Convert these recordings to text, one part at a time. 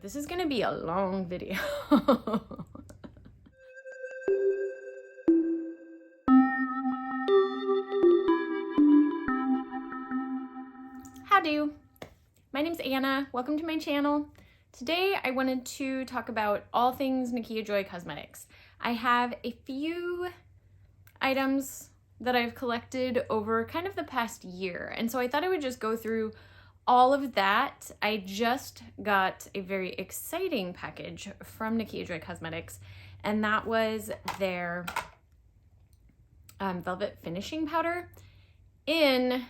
this is gonna be a long video. Howdy, my name's Anna. Welcome to my channel. Today I wanted to talk about all things Nikkia Joy Cosmetics. I have a few items that I've collected over kind of the past year, and so I thought I would just go through all of that. I just got a very exciting package from Nikkia Joy Cosmetics, and that was their velvet finishing powder in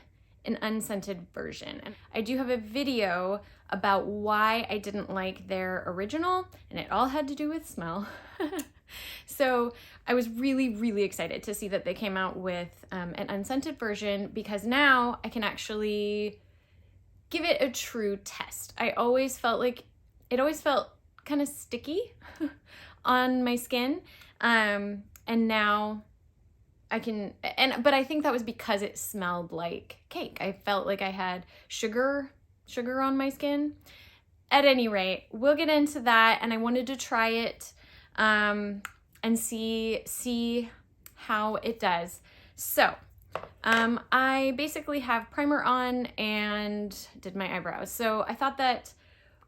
an unscented version. And I do have a video about why I didn't like their original, and it all had to do with smell. So I was really excited to see that they came out with an unscented version, because now I can actually give it a true test. I always felt like it always felt kind of sticky on my skin, and now I can, but I think that was because it smelled like cake. I felt like I had sugar on my skin. At any rate, we'll get into that, and I wanted to try it and see how it does. So I basically have primer on and did my eyebrows. So I thought that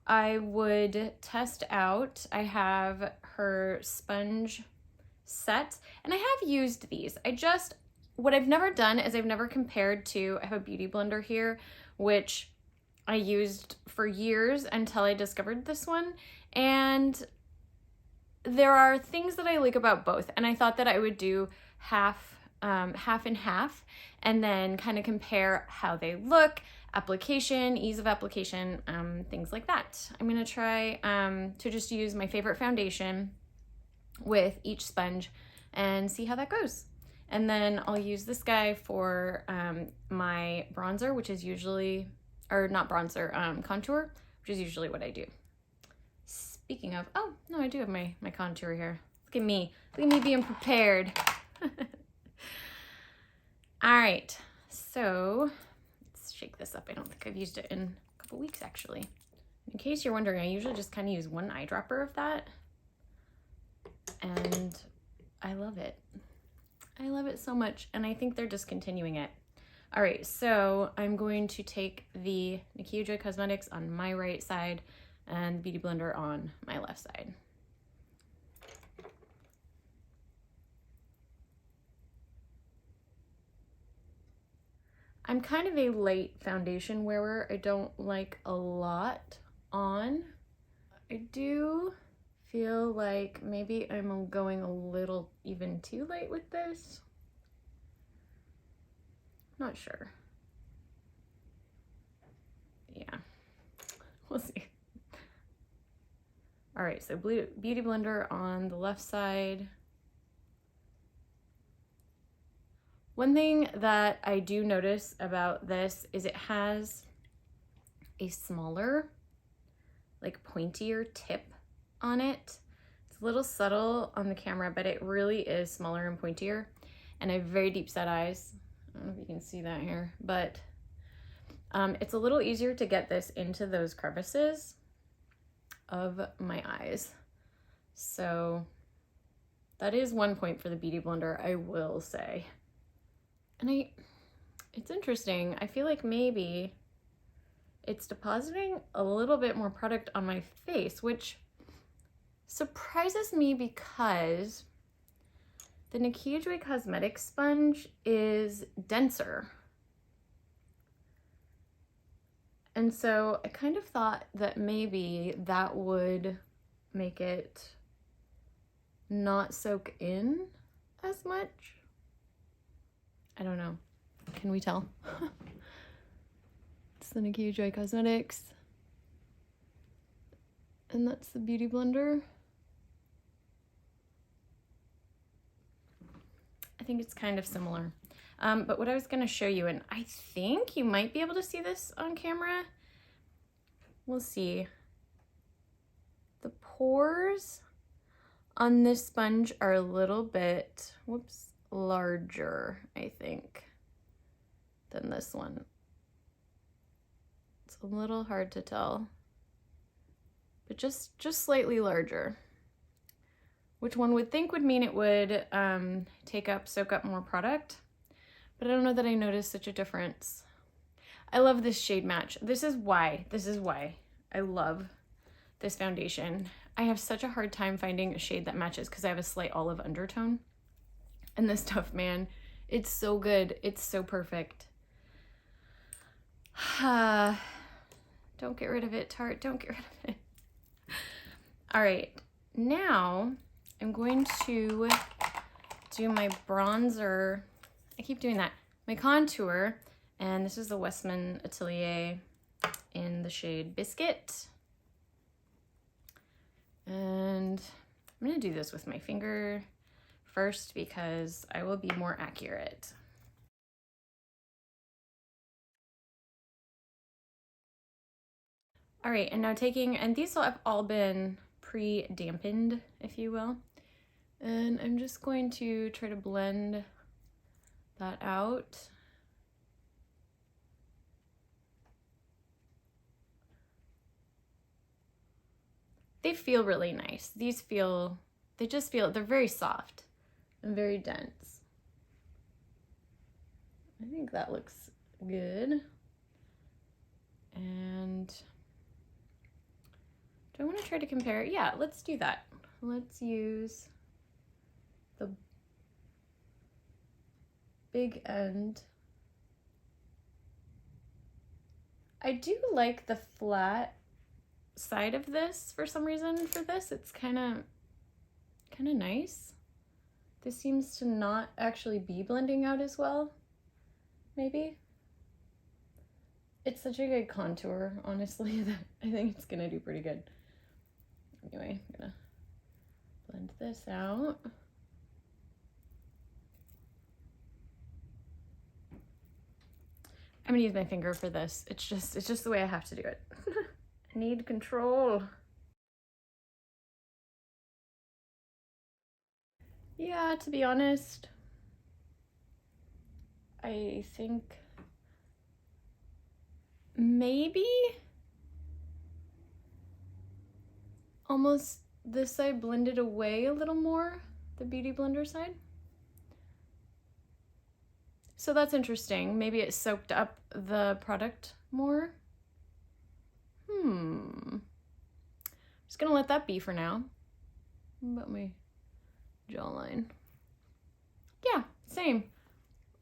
I would test out. I have her sponge set, and I have used these. What I've never done is I've never compared to, I have a beauty blender here, which I used for years until I discovered this one. And there are things that I like about both, and I thought that I would do half and half, and then kind of compare how they look, application, ease of application, things like that. I'm gonna try to just use my favorite foundation with each sponge and see how that goes. And then I'll use this guy for my bronzer, which is usually, or not bronzer, contour, which is usually what I do. Speaking of, oh no, I do have my contour here. Look at me being prepared. All right, so let's shake this up. I don't think I've used it in a couple weeks, actually. In case you're wondering, I usually just kind of use one eyedropper of that, and I love it. I love it so much, and I think they're discontinuing it. All right, so I'm going to take the Nikkia Joy Cosmetics on my right side and the Beauty Blender on my left side. I'm kind of a light foundation wearer. I don't like a lot on. I do feel like maybe I'm going a little even too light with this. Not sure. Yeah, we'll see. All right, so Beauty Blender on the left side. One thing that I do notice about this is it has a smaller, like pointier tip on it. It's a little subtle on the camera, but it really is smaller and pointier. And I have very deep set eyes. I don't know if you can see that here, but it's a little easier to get this into those crevices of my eyes. So that is one point for the Beauty Blender, I will say. And it's interesting. I feel like maybe it's depositing a little bit more product on my face, which surprises me because the Nikkia Joy Cosmetics sponge is denser. And so I kind of thought that maybe that would make it not soak in as much. I don't know. Can we tell? It's the Nikkia Joy Cosmetics. And that's the Beauty Blender. I think it's kind of similar. But what I was gonna show you, and I think you might be able to see this on camera. We'll see. The pores on this sponge are a little bit, whoops, larger, I think, than this one. It's a little hard to tell. but just slightly larger, which one would think would mean it would soak up more product, but I don't know that I noticed such a difference. I love this shade match. This is why I love this foundation. I have such a hard time finding a shade that matches because I have a slight olive undertone. And this stuff, man, it's so good. It's so perfect. Don't get rid of it, Tarte. Don't get rid of it. All right, now I'm going to do my bronzer. I keep doing that. My contour, and this is the Westman Atelier in the shade Biscuit. And I'm gonna do this with my finger first because I will be more accurate. All right, and now and these have all been pre-dampened, if you will. And I'm just going to try to blend that out. They feel really nice. They just feel, they're very soft and very dense. I think that looks good. And do I want to try to compare? Yeah, let's do that. Let's use the big end. I do like the flat side of this for some reason for this. It's kind of nice. This seems to not actually be blending out as well, maybe. It's such a good contour, honestly, that I think it's gonna do pretty good. Anyway, I'm gonna blend this out. I'm gonna use my finger for this. It's just the way I have to do it. I need control. Yeah, to be honest, I think maybe almost this side blended away a little more, the Beauty Blender side. So that's interesting. Maybe it soaked up the product more. Just gonna let that be for now. What about my jawline? Yeah, same.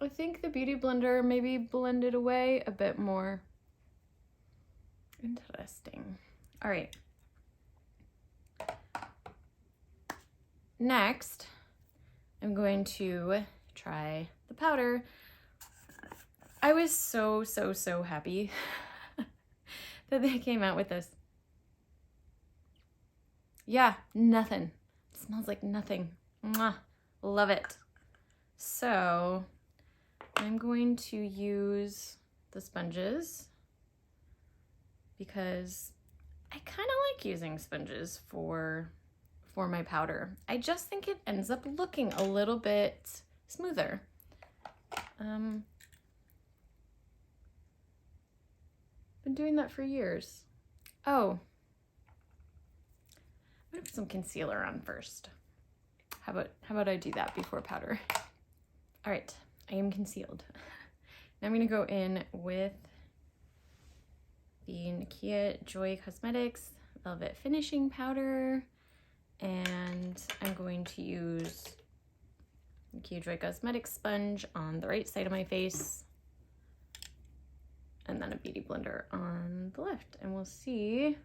I think the Beauty Blender maybe blended away a bit more. Interesting. All right. Next, I'm going to try the powder. I was so happy that they came out with this. Yeah, nothing. It smells like nothing. Mwah. Love it. So I'm going to use the sponges because I kind of like using sponges for my powder. I just think it ends up looking a little bit smoother. Been doing that for years. Oh, I'm gonna put some concealer on first. How about I do that before powder? All right, I am concealed. Now I'm gonna go in with the Nikkia Joy Cosmetics Velvet Finishing Powder, and I'm going to use Nikkia Joy Cosmetics sponge on the right side of my face, and then a Beauty Blender on the left, and we'll see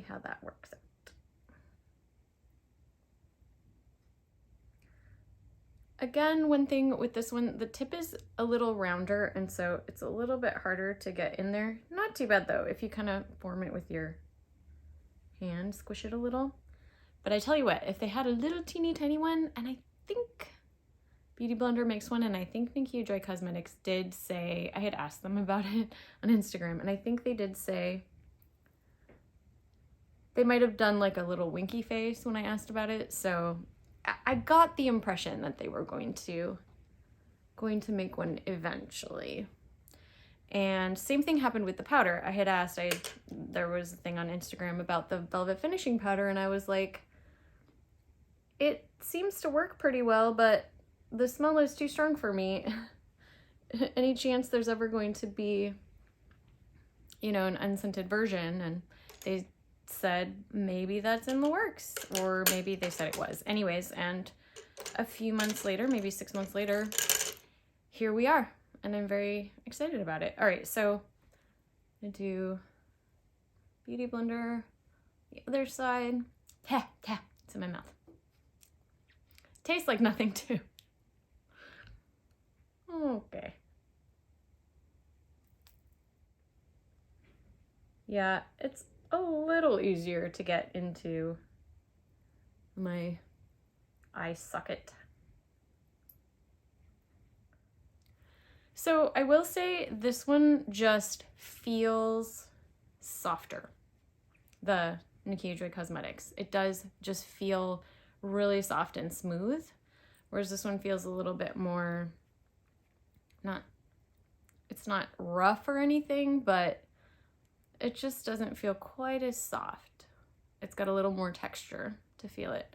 how that works out. Again, one thing with this one, the tip is a little rounder, and so it's a little bit harder to get in there. Not too bad though, if you kind of form it with your hand, squish it a little. But I tell you what, if they had a little teeny tiny one, and I think Beauty Blender makes one, and I think Nikkia Joy Cosmetics did say, I had asked them about it on Instagram, and I think they did say they might have done like a little winky face when I asked about it. So I got the impression that they were going to make one eventually. And same thing happened with the powder. I had asked, there was a thing on Instagram about the Velvet Finishing Powder, and I was like, it seems to work pretty well, but the smell is too strong for me. Any chance there's ever going to be, you know, an unscented version? And they said maybe that's in the works, or maybe they said it was. Anyways, and a few months later, maybe 6 months later, here we are, and I'm very excited about it. All right, so I'm gonna do Beauty Blender, the other side. It's in my mouth. Tastes like nothing too. Okay. Yeah, it's a little easier to get into my eye socket. So I will say this one just feels softer, the Nikkia Joy Cosmetics. It does just feel really soft and smooth, whereas this one feels a little bit more, it's not rough or anything, but it just doesn't feel quite as soft. It's got a little more texture to feel it.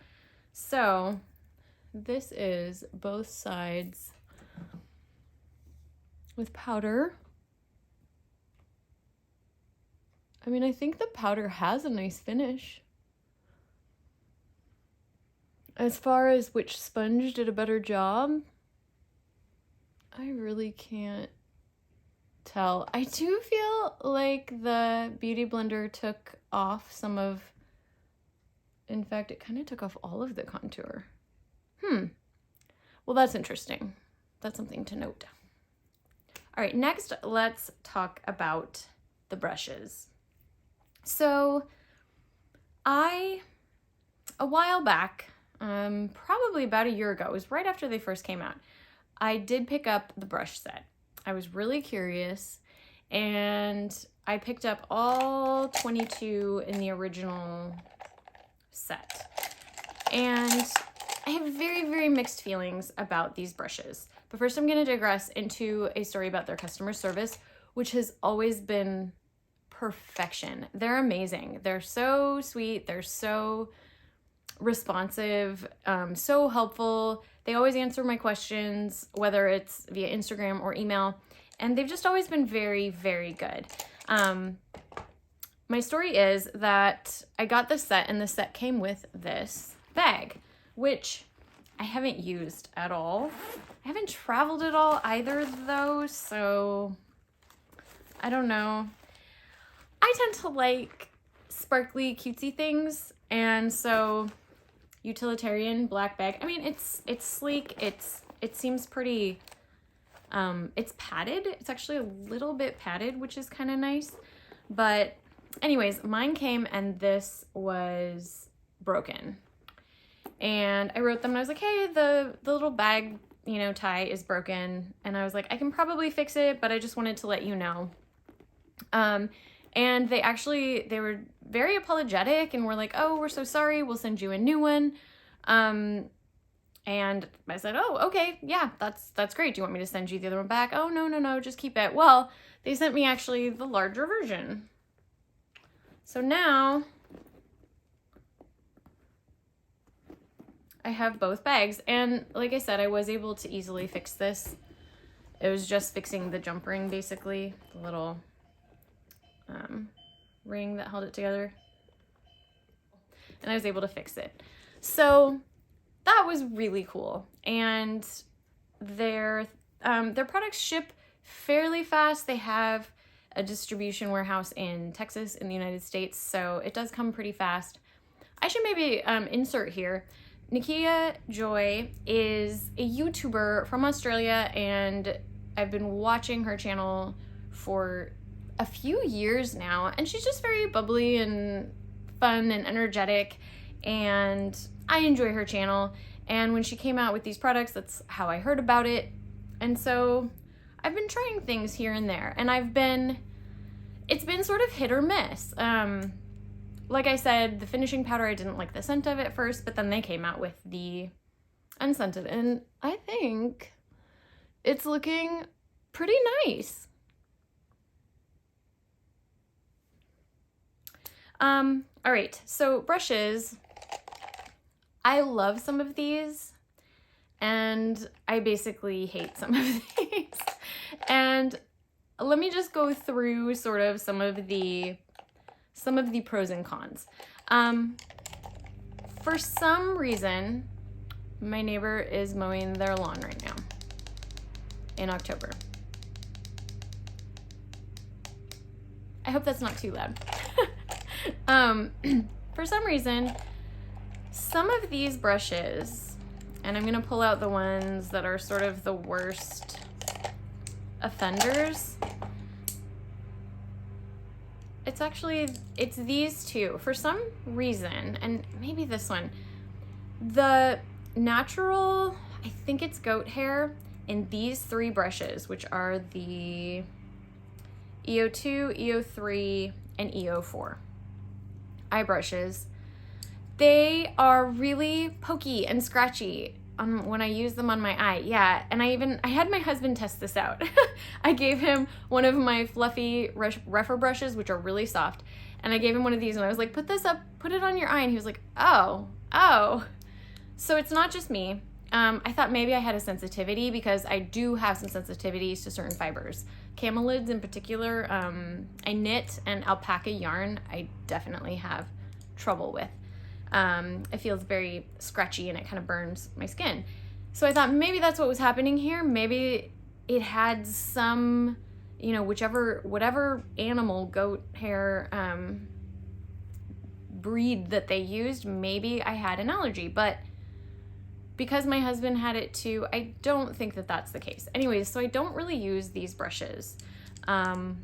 So this is both sides with powder. I mean, I think the powder has a nice finish. As far as which sponge did a better job, I really can't tell. I do feel like the Beauty Blender took off some of, in fact, it kind of took off all of the contour. Well, that's interesting. That's something to note. All right, next, let's talk about the brushes. So a while back, probably about a year ago, it was right after they first came out, I did pick up the brush set. I was really curious, and I picked up all 22 in the original set. And I have very, very mixed feelings about these brushes. But first I'm gonna digress into a story about their customer service, which has always been perfection. They're amazing. They're so sweet. They're so responsive, so helpful. They always answer my questions, whether it's via Instagram or email, and they've just always been very, very good. My story is that I got this set, and the set came with this bag, which I haven't used at all. I haven't traveled at all either though, so I don't know. I tend to like sparkly, cutesy things, and so utilitarian black bag. I mean, it's sleek. It seems pretty. It's padded. It's actually a little bit padded, which is kind of nice. But anyways, mine came and this was broken. And I wrote them and I was like, hey, the little bag, you know, tie is broken. And I was like, I can probably fix it, but I just wanted to let you know. And they were very apologetic and were like, oh, we're so sorry. We'll send you a new one. And I said, oh, okay. Yeah, that's great. Do you want me to send you the other one back? Oh, no, just keep it. Well, they sent me actually the larger version. So now I have both bags. And like I said, I was able to easily fix this. It was just fixing the jump ring, basically, the little ring that held it together, and I was able to fix it. So that was really cool. And their products ship fairly fast. They have a distribution warehouse in Texas in the United States, so it does come pretty fast. I should maybe insert here. Nikkia Joy is a YouTuber from Australia, and I've been watching her channel for a few years now, and she's just very bubbly and fun and energetic, and I enjoy her channel. And when she came out with these products, that's how I heard about it. And so I've been trying things here and there, and it's been sort of hit or miss. Like I said, the finishing powder, I didn't like the scent of it at first, but then they came out with the Unscented, and I think it's looking pretty nice. All right, so brushes. I love some of these, and I basically hate some of these. And let me just go through sort of some of the pros and cons. For some reason, my neighbor is mowing their lawn right now in October. I hope that's not too loud. For some reason, some of these brushes, and I'm gonna pull out the ones that are sort of the worst offenders. It's these two. For some reason, and maybe this one, the natural, I think it's goat hair in these three brushes, which are the EO2, EO3, and EO4 eye brushes. They are really pokey and scratchy when I use them on my eye. Yeah, and I had my husband test this out. I gave him one of my fluffy rougher brushes, which are really soft, and I gave him one of these, and I was like, put this up, put it on your eye, and he was like, oh. So it's not just me. I thought maybe I had a sensitivity, because I do have some sensitivities to certain fibers. Camelids in particular, I knit, and alpaca yarn I definitely have trouble with. It feels very scratchy and it kind of burns my skin. So I thought maybe that's what was happening here. Maybe it had some, you know, whatever animal, goat hair, breed that they used, maybe I had an allergy. But because my husband had it too, I don't think that that's the case. Anyways, so I don't really use these brushes. So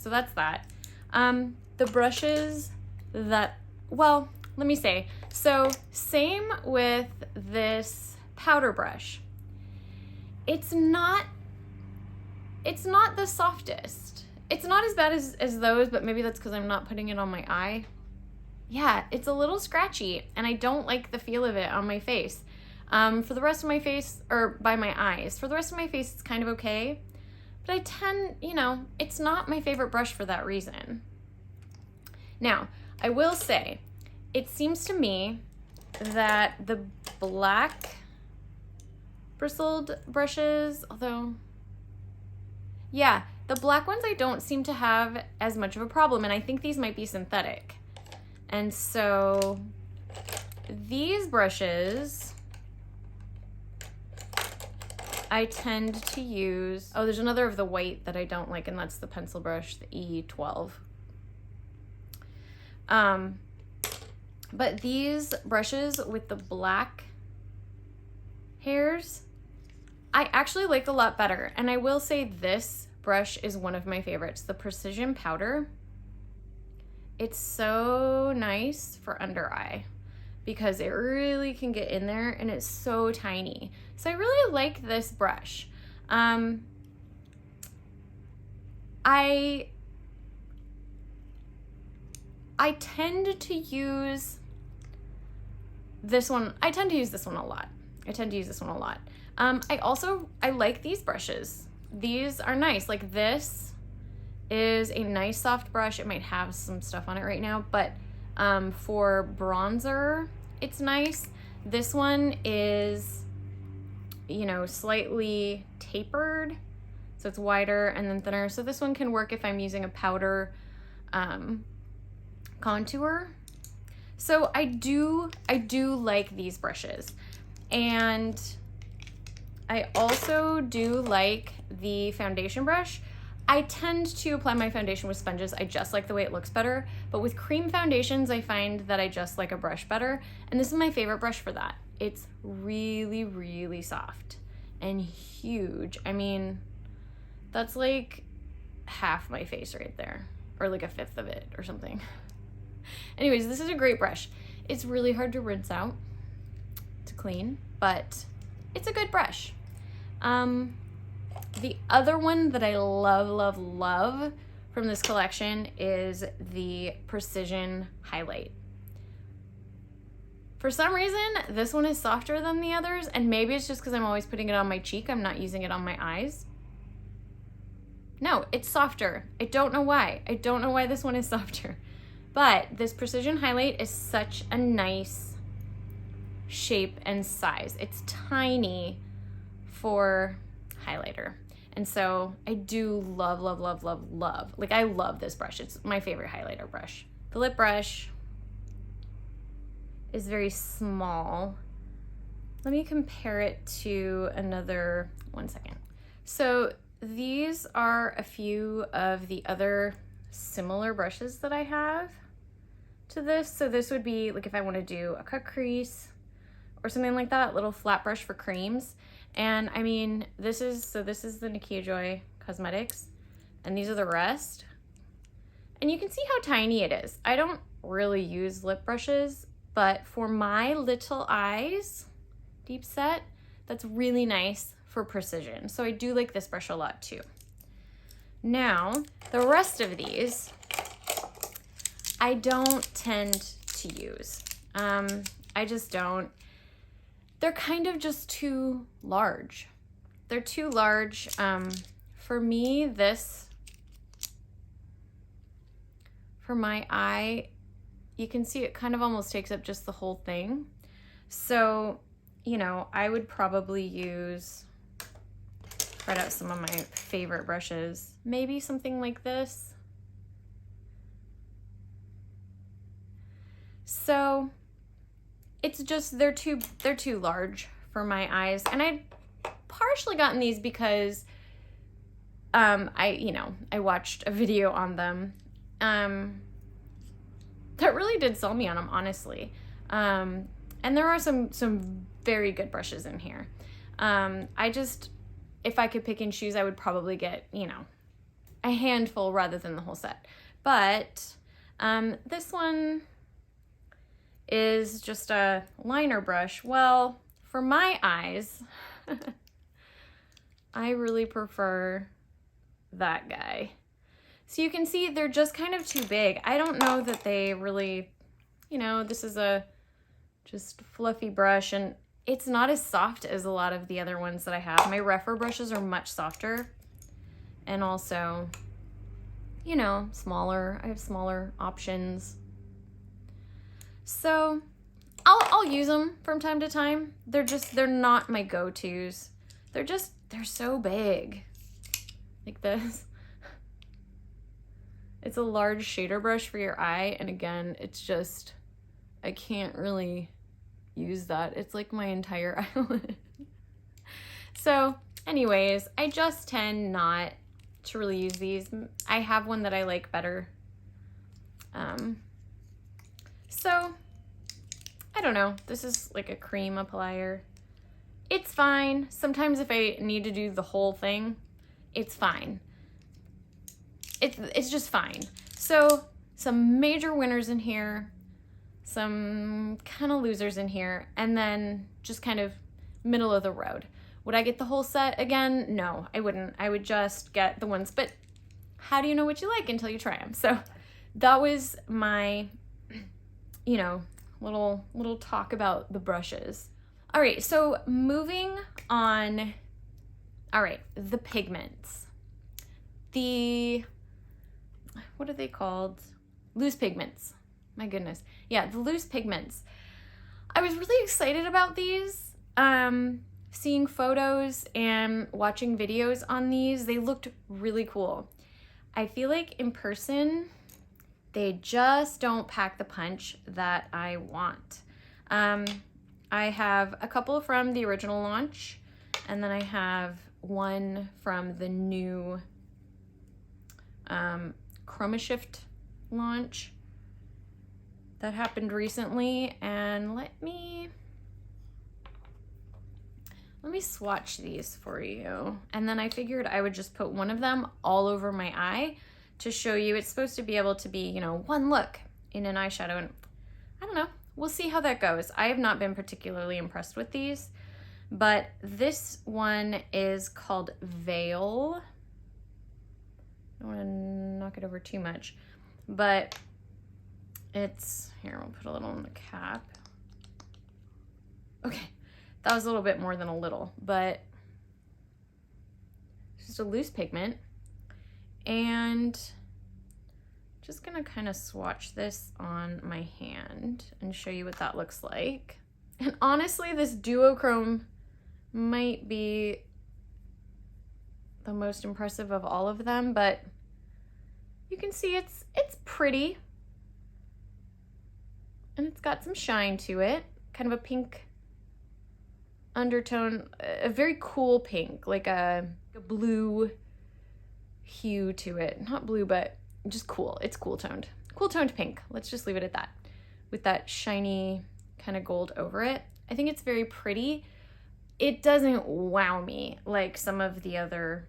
that's that. The brushes that, well, let me say, so same with this powder brush. It's not the softest. It's not as bad as those, but maybe that's because I'm not putting it on my eye. Yeah, it's a little scratchy, and I don't like the feel of it on my face. For the rest of my face, or by my eyes, for the rest of my face, it's kind of okay. But I tend, you know, it's not my favorite brush for that reason. Now, I will say, it seems to me that the black bristled brushes, although, yeah, the black ones I don't seem to have as much of a problem, and I think these might be synthetic. And so these brushes I tend to use, oh, there's another of the white that I don't like, and that's the pencil brush, the E12. But these brushes with the black hairs, I actually like a lot better. And I will say this brush is one of my favorites, the Precision Powder. It's so nice for under eye because it really can get in there, and it's so tiny. So I really like this brush. I tend to use this one. I tend to use this one a lot. I like these brushes. These are nice. Like, this is a nice soft brush. It might have some stuff on it right now, but for bronzer, it's nice. This one is, you know, slightly tapered, so it's wider and then thinner. So this one can work if I'm using a powder contour. So I do like these brushes. And I also do like the foundation brush. I tend to apply my foundation with sponges. I just like the way it looks better. But with cream foundations, I find that I just like a brush better. And this is my favorite brush for that. It's really, really soft and huge. I mean, that's like half my face right there, or like a fifth of it or something. Anyways, this is a great brush. It's really hard to rinse out, to clean, but it's a good brush. The other one that I love from this collection is the Precision Highlight. For some reason, this one is softer than the others, and maybe it's just because I'm always putting it on my cheek. I'm not using it on my eyes. No, it's softer. I don't know why. I don't know why this one is softer. But this Precision Highlight is such a nice shape and size. It's tiny for highlighter. And so I do love, love, love, love, love. Like, I love this brush. It's my favorite highlighter brush. The lip brush is very small. Let me compare it to another, one second. So these are a few of the other similar brushes that I have to this. So this would be like if I want to do a cut crease or something like that, little flat brush for creams. And I mean, this is the Nikkia Joy Cosmetics, and these are the rest. And you can see how tiny it is. I don't really use lip brushes, but for my little eyes, deep set, that's really nice for precision. So I do like this brush a lot too. Now, the rest of these, I don't tend to use. I just don't. They're kind of just too large. They're too large. For me, this, for my eye, you can see it kind of almost takes up just the whole thing. So, you know, I would probably use, spread out some of my favorite brushes, maybe something like this. So it's just, they're too large for my eyes. And I'd partially gotten these because I watched a video on them that really did sell me on them, honestly. And there are some very good brushes in here. If I could pick and choose, I would probably get, you know, a handful rather than the whole set. But this one is just a liner brush. Well, for my eyes, I really prefer that guy. So you can see they're just kind of too big. I don't know that they really, you know, this is a just fluffy brush, and it's not as soft as a lot of the other ones that I have. My Refer brushes are much softer, and also, you know, smaller. I have smaller options. So I'll use them from time to time. They're not my go-tos. They're so big. Like this. It's a large shader brush for your eye, and again, it's just, I can't really use that. It's like my entire eyelid. So anyways, I just tend not to really use these. I have one that I like better. So I don't know. This is like a cream applier. It's fine. Sometimes if I need to do the whole thing, it's fine. It's just fine. So some major winners in here, some kind of losers in here, and then just kind of middle of the road. Would I get the whole set again? No, I wouldn't. I would just get the ones, but how do you know what you like until you try them? So that was my, you know, little talk about the brushes. All right, so moving on. All right, the pigments. What are they called? Loose pigments. My goodness. Yeah, the loose pigments. I was really excited about these. Seeing photos and watching videos on these, they looked really cool. I feel like in person, they just don't pack the punch that I want. I have a couple from the original launch, and then I have one from the new Chroma Shift launch that happened recently. And let me swatch these for you. And then I figured I would just put one of them all over my eye to show you. It's supposed to be able to be, you know, one look in an eyeshadow, and I don't know. We'll see how that goes. I have not been particularly impressed with these, but this one is called Veil. I don't want to knock it over too much, but it's, here, we'll put a little in the cap. Okay, that was a little bit more than a little, but it's just a loose pigment, and just gonna kind of swatch this on my hand and show you what that looks like. And honestly, this duochrome might be the most impressive of all of them, but you can see it's pretty. And it's got some shine to it, kind of a pink undertone, a very cool pink, like a blue hue to it. Not blue, but just cool. It's cool toned pink. Let's just leave it at that, with that shiny kind of gold over it. I think it's very pretty. It doesn't wow me like some of the other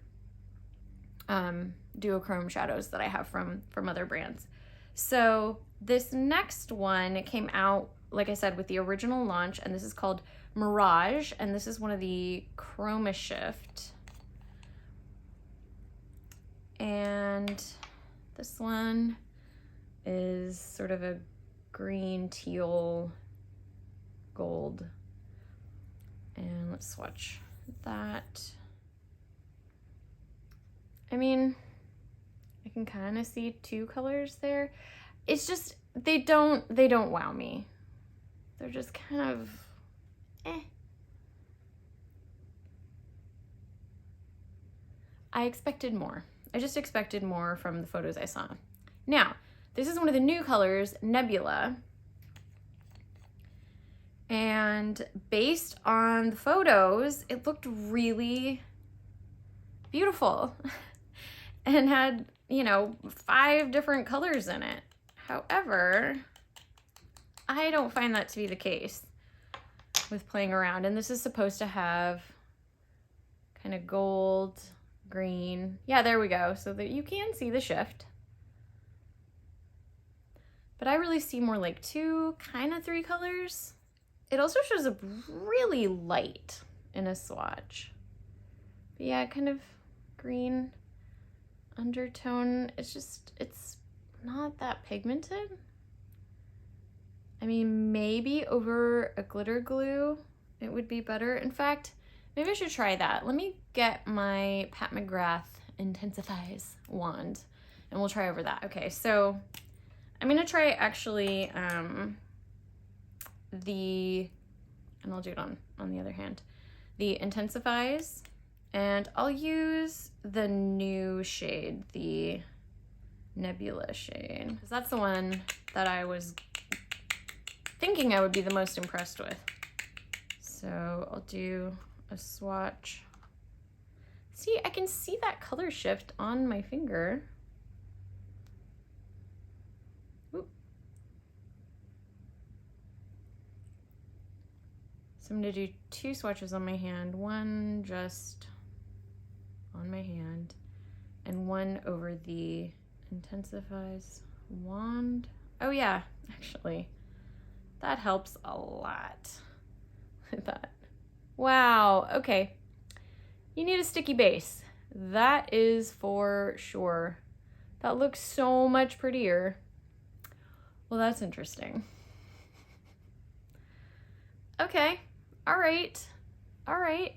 duochrome shadows that I have from other brands. So this next one came out, like I said, with the original launch, and this is called Mirage, and this is one of the Chroma Shift. And this one is sort of a green, teal, gold. And let's swatch that. I mean, I can kind of see two colors there. It's just, they don't wow me. They're just kind of, eh. I expected more. I just expected more from the photos I saw. Now, this is one of the new colors, Nebula. And based on the photos, it looked really beautiful and had, you know, 5 different colors in it. However, I don't find that to be the case with playing around. And this is supposed to have kind of gold, green. Yeah, there we go. So that you can see the shift. But I really see more like 2, kind of 3 colors. It also shows up really light in a swatch. But yeah, kind of green undertone. It's not that pigmented. I mean, maybe over a glitter glue, it would be better. In fact, maybe I should try that. Let me get my Pat McGrath Intensifies wand and we'll try over that. Okay, so I'm gonna try actually and I'll do it on the other hand, the Intensifies, and I'll use the new shade, the Nebula shade, because that's the one that I was thinking I would be the most impressed with. So I'll do a swatch. See, I can see that color shift on my finger. Oop. So I'm gonna do 2 swatches on my hand, one just on my hand and one over the Intensifies wand. Oh yeah, actually, that helps a lot with that. Wow, okay. You need a sticky base. That is for sure. That looks so much prettier. Well, that's interesting. Okay, all right, all right.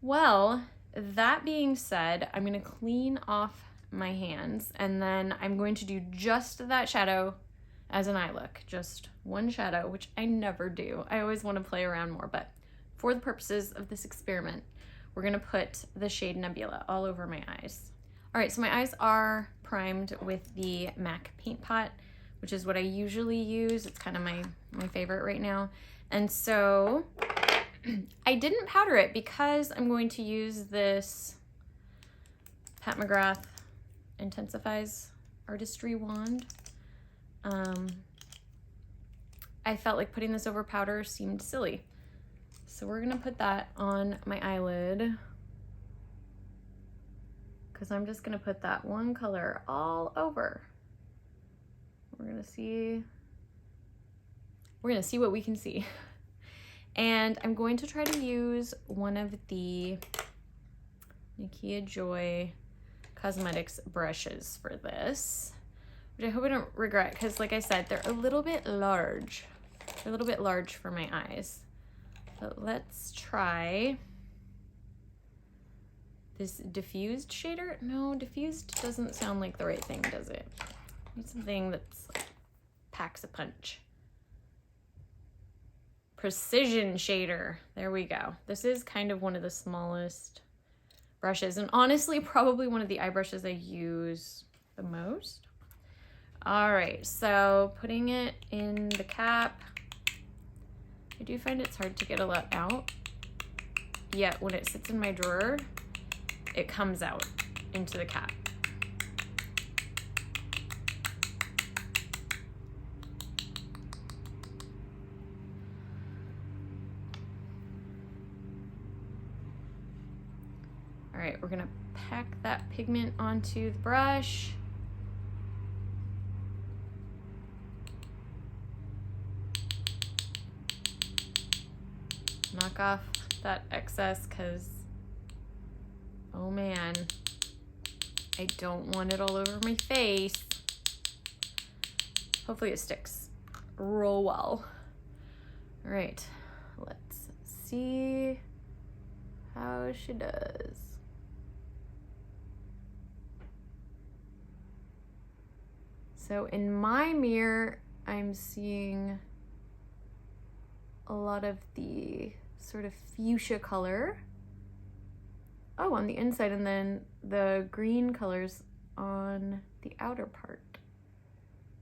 Well, that being said, I'm gonna clean off my hands and then I'm going to do just that shadow as an eye look, just one shadow, which I never do. I always want to play around more, but for the purposes of this experiment, we're gonna put the shade Nebula all over my eyes. All right, so my eyes are primed with the MAC Paint Pot, which is what I usually use. It's kind of my favorite right now. And so I didn't powder it because I'm going to use this Pat McGrath Intensifies Artistry wand. I felt like putting this over powder seemed silly. So we're gonna put that on my eyelid because I'm just gonna put that one color all over. We're gonna see what we can see. And I'm going to try to use one of the Nikkia Joy Cosmetics brushes for this, which I hope I don't regret because, like I said, they're a little bit large. They're a little bit large for my eyes. But let's try this diffused shader. No, diffused doesn't sound like the right thing, does it? Need something that's like, packs a punch. Precision shader. There we go. This is kind of one of the smallest brushes, and honestly, probably one of the eye brushes I use the most. All right, so putting it in the cap. I do find it's hard to get a lot out, yet when it sits in my drawer, it comes out into the cap. All right, we're gonna pack that pigment onto the brush. Knock off that excess, because, oh man, I don't want it all over my face. Hopefully it sticks real well. All right, let's see how she does. So in my mirror, I'm seeing a lot of the sort of fuchsia color. Oh, on the inside, and then the green colors on the outer part.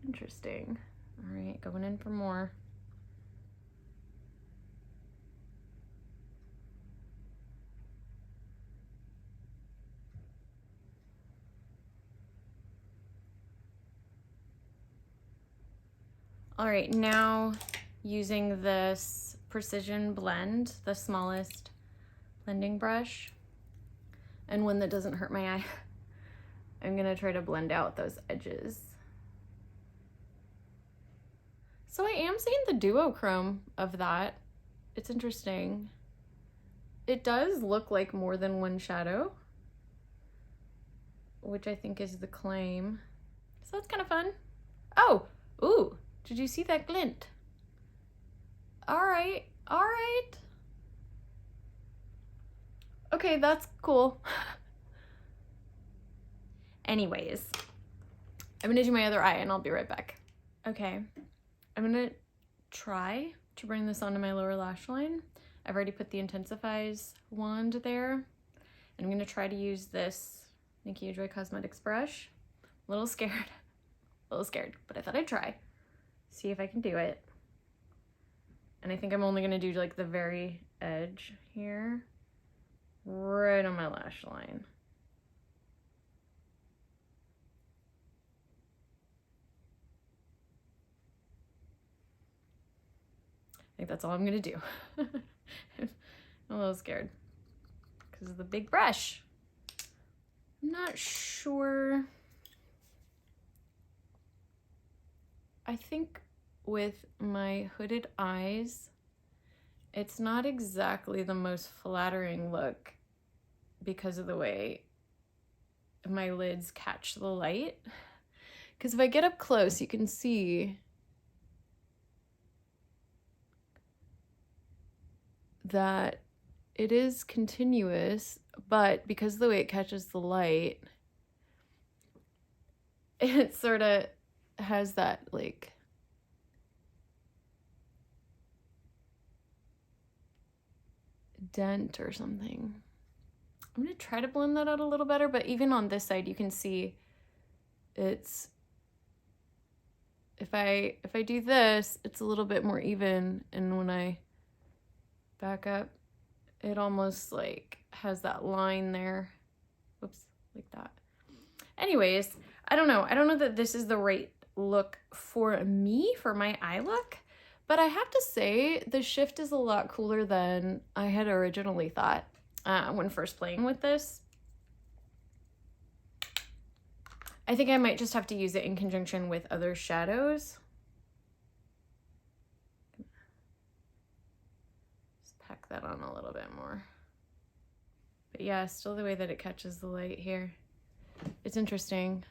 Interesting. All right, going in for more. All right, now using this Precision Blend, the smallest blending brush, and one that doesn't hurt my eye, I'm gonna try to blend out those edges. So I am seeing the duochrome of that. It's interesting. It does look like more than one shadow, which I think is the claim. So that's kind of fun. Oh, ooh, did you see that glint? All right, all right. Okay, that's cool. Anyways, I'm gonna do my other eye and I'll be right back. Okay, I'm gonna try to bring this onto my lower lash line. I've already put the Intensifies wand there. And I'm gonna try to use this Nikkia Joy Cosmetics brush. A little scared, but I thought I'd try. See if I can do it. And I think I'm only gonna do like the very edge here, right on my lash line. I think that's all I'm gonna do. I'm a little scared because of the big brush. I'm not sure. I think with my hooded eyes, it's not exactly the most flattering look because of the way my lids catch the light. Because if I get up close, you can see that it is continuous, but because of the way it catches the light, it sort of has that like dent or something. I'm gonna try to blend that out a little better, but even on this side you can see it's, if I do this, it's a little bit more even, and when I back up, it almost like has that line there. Whoops, like that. Anyways, I don't know that this is the right look for me, for my eye look, but I have to say the shift is a lot cooler than I had originally thought when first playing with this. I think I might just have to use it in conjunction with other shadows. Just pack that on a little bit more. But yeah, still the way that it catches the light here. It's interesting.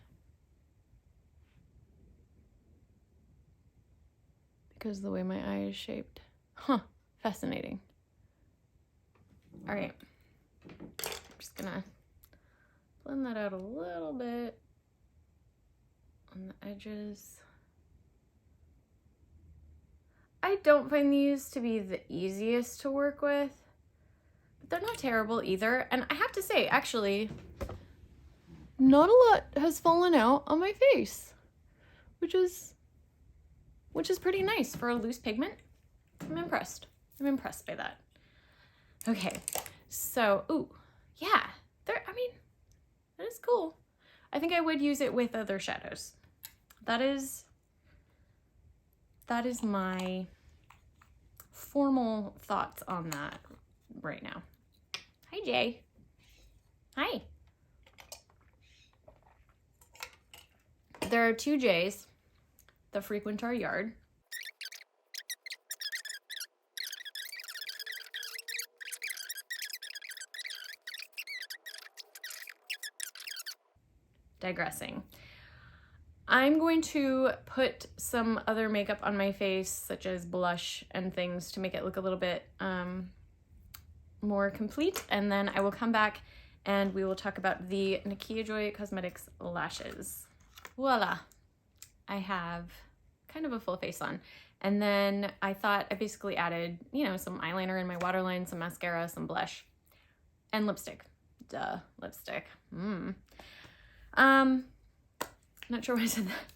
Because of the way my eye is shaped. Huh, fascinating. All right, I'm just gonna blend that out a little bit on the edges. I don't find these to be the easiest to work with, but they're not terrible either. And I have to say, actually, not a lot has fallen out on my face, which is pretty nice for a loose pigment. I'm impressed. I'm impressed by that. Okay, so, ooh, yeah, I mean, that is cool. I think I would use it with other shadows. That is my formal thoughts on that right now. Hi, Jay. Hi. There are two J's that frequent our yard. Digressing. I'm going to put some other makeup on my face, such as blush and things, to make it look a little bit more complete, and then I will come back and we will talk about the Nikkia Joy Cosmetics lashes. Voila! I have kind of a full face on. And then I thought I basically added, you know, some eyeliner in my waterline, some mascara, some blush, and lipstick. Duh, lipstick. Not sure why I said that.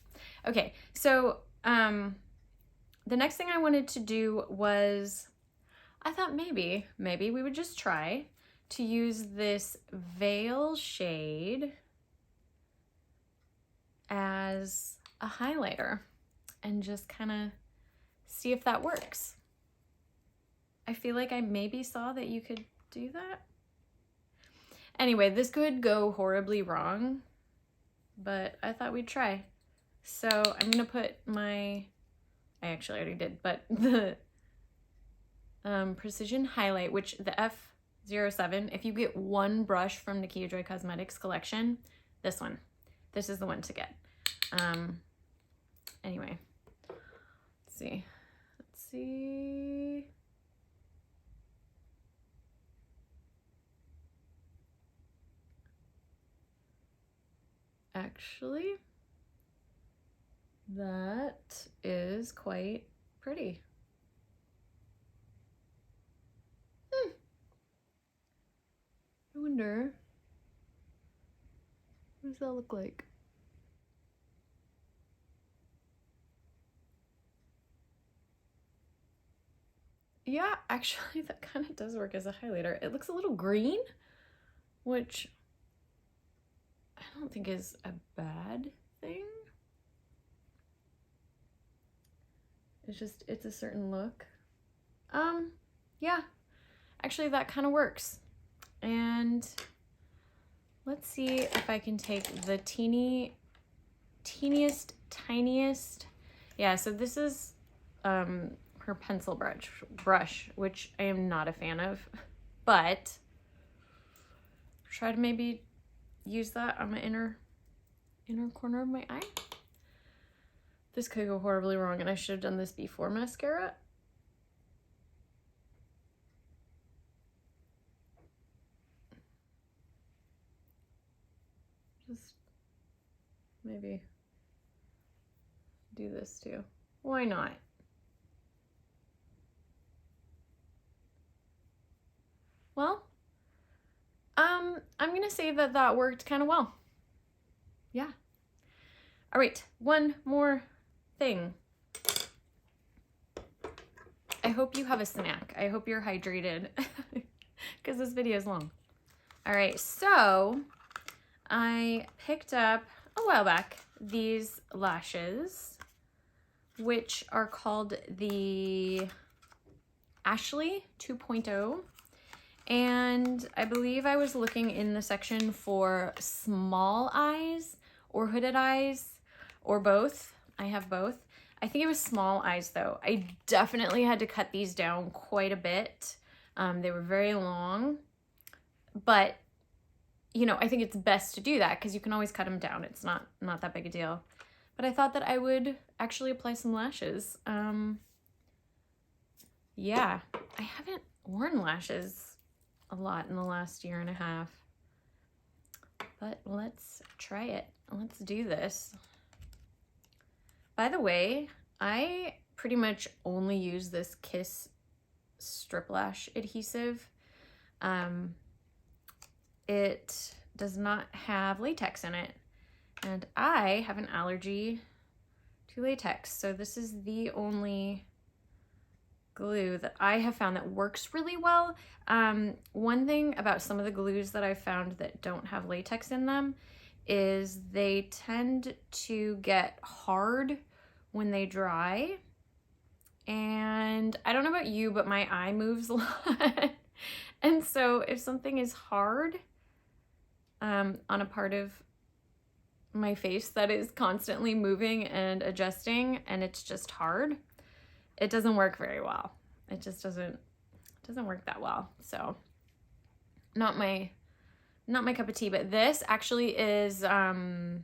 Okay, so the next thing I wanted to do was, I thought maybe we would just try to use this Veil shade as a highlighter and just kind of see if that works. I feel like I maybe saw that you could do that. Anyway, this could go horribly wrong, but I thought we'd try. So I'm gonna put I actually already did, but the Precision Highlight, which the F07, if you get one brush from Nikkia Joy Cosmetics collection, this is the one to get. Anyway, let's see. Actually, that is quite pretty. I wonder, what does that look like? Yeah, actually, that kind of does work as a highlighter. It looks a little green, which I don't think is a bad thing. It's a certain look. Yeah, actually that kind of works. And let's see if I can take the teeniest, tiniest. Yeah, so this is her pencil brush, which I am not a fan of, but try to maybe use that on my inner corner of my eye. This could go horribly wrong, and I should have done this before mascara. Just maybe do this too. Why not? Well, I'm gonna say that worked kind of well. Yeah. All right, one more thing. I hope you have a snack. I hope you're hydrated because this video is long. All right, so I picked up a while back these lashes, which are called the Ashleigh 2.0. And I believe I was looking in the section for small eyes or hooded eyes or both. I have both. I think it was small eyes though. I definitely had to cut these down quite a bit. They were very long, but you know, I think it's best to do that because you can always cut them down. It's not that big a deal. But I thought that I would actually apply some lashes. Yeah, I haven't worn lashes a lot in the last year and a half, but let's try it. Let's do this. By the way, I pretty much only use this Kiss strip lash adhesive. It does not have latex in it, and I have an allergy to latex, so this is the only glue that I have found that works really well. One thing about some of the glues that I've found that don't have latex in them is they tend to get hard when they dry. And I don't know about you, but my eye moves a lot. And so if something is hard on a part of my face that is constantly moving and adjusting and it's just hard, it doesn't work very well. It just doesn't work that well. So not my cup of tea. But this actually is not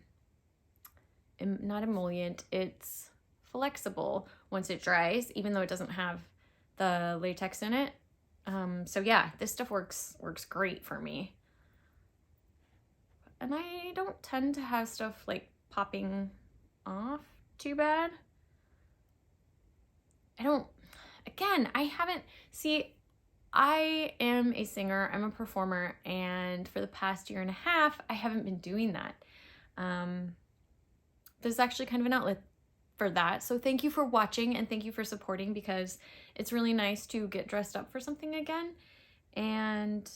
emollient, it's flexible once it dries, even though it doesn't have the latex in it. So yeah, this stuff works great for me. And I don't tend to have stuff like popping off too bad. I am a singer, I'm a performer, and for the past year and a half, I haven't been doing that. There's actually kind of an outlet for that. So thank you for watching and thank you for supporting, because it's really nice to get dressed up for something again and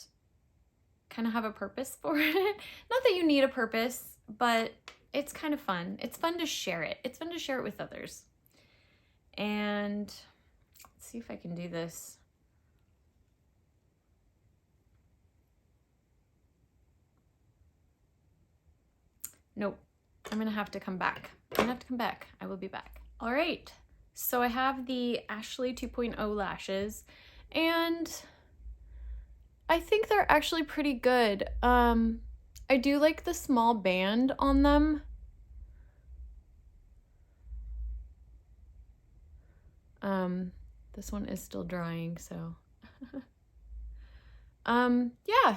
kind of have a purpose for it. Not that you need a purpose, but it's kind of fun. It's fun to share it. It's fun to share it with others. And let's see if I can do this. Nope, I'm gonna have to come back. I will be back. All right, so I have the Ashleigh 2.0 lashes, and I think they're actually pretty good. I do like the small band on them. This one is still drying, so yeah,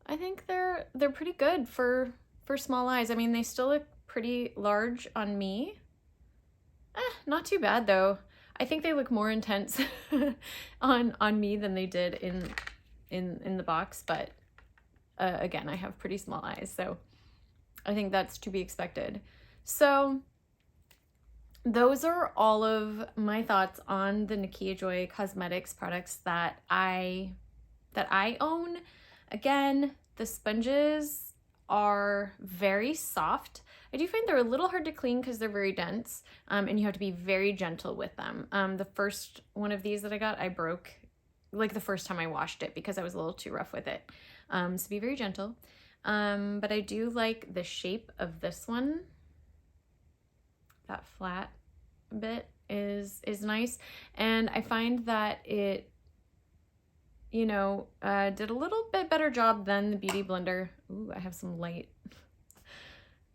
I think they're pretty good for small eyes. I mean, they still look pretty large on me. Not too bad though. I think they look more intense on me than they did in the box, but again, I have pretty small eyes, so I think that's to be expected. So those are all of my thoughts on the Nikkia Joy Cosmetics products that I own. Again, the sponges are very soft. I do find they're a little hard to clean because they're very dense, and you have to be very gentle with them. The first one of these that I got, I broke like the first time I washed it because I was a little too rough with it. So be very gentle. But I do like the shape of this one. That flat bit is nice, and I find that it, you know, did a little bit better job than the Beauty Blender. Ooh, I have some light,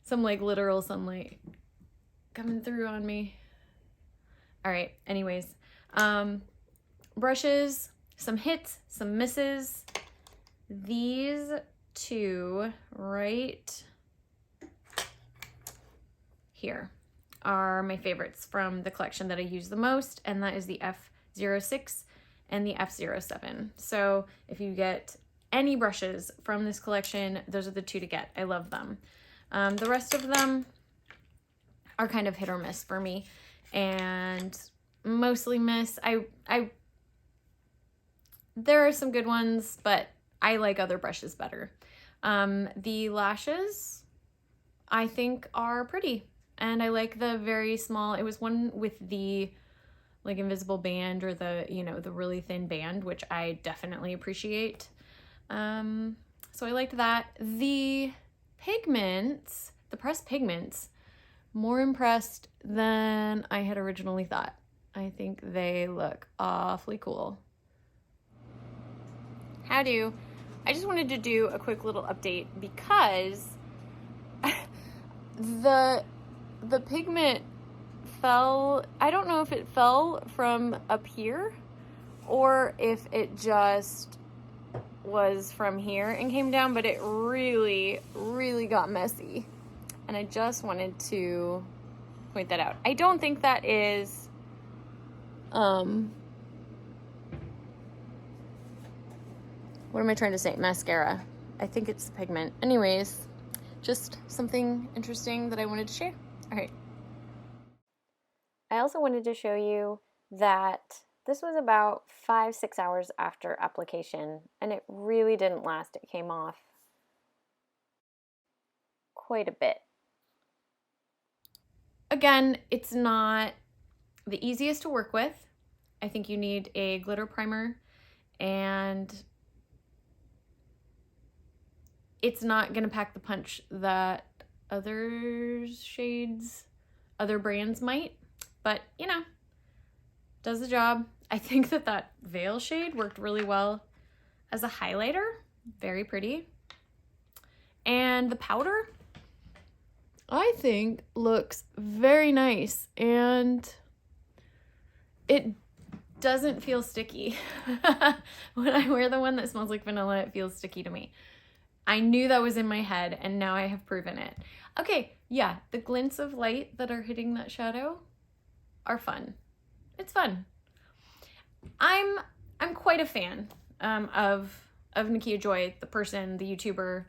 some like literal sunlight coming through on me. All right, anyways, brushes, some hits, some misses. These two right here are my favorites from the collection that I use the most, and that is the F06 and the F07. So if you get any brushes from this collection, those are the two to get. I love them. The rest of them are kind of hit or miss for me, and mostly miss. There are some good ones, but I like other brushes better. The lashes I think are pretty, and I like the very small, it was one with the like invisible band, or the, you know, the really thin band, which I definitely appreciate. So I liked that. The pigments, the pressed pigments, more impressed than I had originally thought. I think they look awfully cool. Howdy. I just wanted to do a quick little update because the pigment fell. I don't know if it fell from up here or if it just was from here and came down, but it really, really got messy. And I just wanted to point that out. I don't think that is, what am I trying to say? Mascara. I think it's Pigment. Anyways, just something interesting that I wanted to share. All right. I also wanted to show you that this was about 5-6 hours after application, and it really didn't last. It came off quite a bit. Again, it's not the easiest to work with. I think you need a glitter primer, and it's not gonna pack the punch that other shades, other brands might, but you know, does the job. I think that Veil shade worked really well as a highlighter. Very pretty. And the powder, I think, looks very nice, and it doesn't feel sticky. When I wear the one that smells like vanilla, it feels sticky to me. I knew that was in my head, and now I have proven it. Okay, yeah, the glints of light that are hitting that shadow are fun. It's fun. I'm quite a fan of Nikkia Joy, the person, the YouTuber.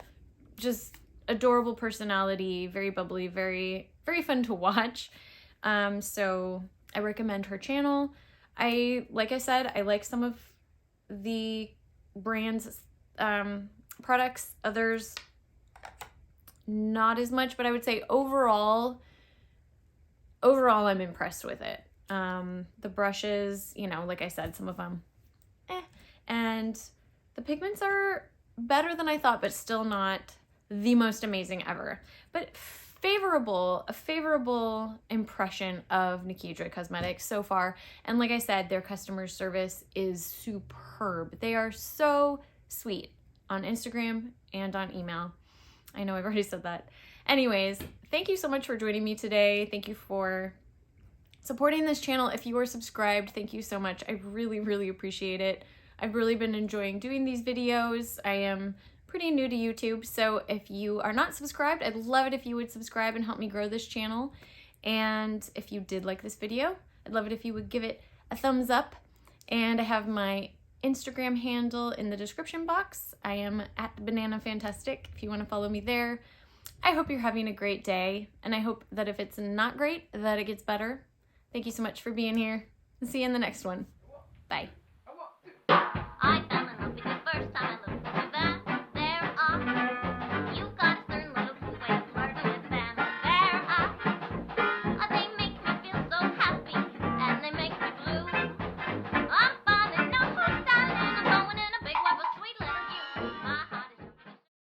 Just adorable personality, very bubbly, very, very fun to watch. So I recommend her channel. Like I said, I like some of the brand's products, others not as much, but I would say overall I'm impressed with it. The brushes, you know, like I said, some of them, and the pigments are better than I thought, but still not the most amazing ever. But a favorable impression of Nikkia Joy Cosmetics so far. And like I said, their customer service is superb. They are so sweet on Instagram and on email. I know I've already said that. Anyways, thank you so much for joining me today. Thank you for supporting this channel. If you are subscribed, thank you so much. I really, really appreciate it. I've really been enjoying doing these videos. I am pretty new to YouTube, so if you are not subscribed, I'd love it if you would subscribe and help me grow this channel. And if you did like this video, I'd love it if you would give it a thumbs up. And I have my Instagram handle in the description box. I am @BananaFantastic if you want to follow me there. I hope you're having a great day, and I hope that if it's not great, that it gets better. Thank you so much for being here. See you in the next one. Bye.